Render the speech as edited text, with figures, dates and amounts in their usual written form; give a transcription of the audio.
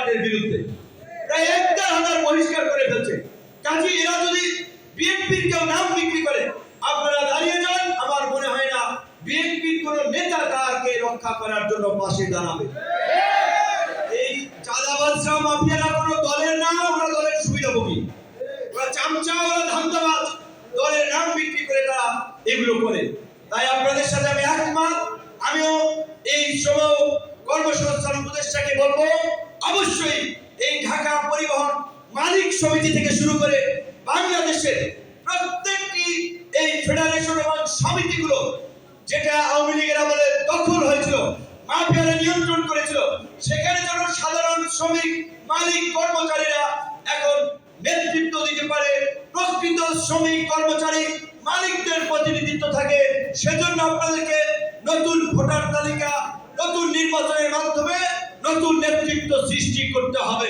লুটপাটের বিরুদ্ধে প্রায় ১,৫০০ বহিষ্কার করে ফেলছে। কাজী এরা যদি বিএনপির কেউ নাম বিক্রি করে আপনারা দাঁড়িয়ে যান, আমার মনে হয় না বিএনপির কোন নেতা তাকে রক্ষা করার জন্য পাশে দাঁড়াবে। এই চাঁদাবাজরা মাফিয়ারা কোন দলের না, ওরা দলের সুবিধাভোগী, ওরা চামচা, ওরা ধান্দাবাজ, দলের নাম বিক্রি করে তারা এগুলো করে। তাই আপনাদের সাথে আমি একমত। আমিও এই সময় কর্মসংস্থান উপদেষ্টাকে বলবো, অবশ্যই এই ঢাকা পরিবহন মালিক সমিতি থেকে শুরু করে বাংলাদেশের প্রত্যেকটি এই ফেডারেশন এবং সমিতিগুলো যেটা আওয়ামী লীগের আমলে দখল হয়েছিল, মাফিয়ারা নিয়ন্ত্রণ করেছিল, সেখানে যেন সাধারণ শ্রমিক মালিক কর্মচারীরা এখন নেতৃত্ব দিতে পারে, প্রকৃত শ্রমিক কর্মচারী মালিকদের প্রতিনিধিত্ব থাকে। সেজন্য আপনাদেরকে নতুন ভোটার তালিকা, নতুন নির্বাচনের মাধ্যমে নতুন নেতৃত্ব সৃষ্টি করতে হবে।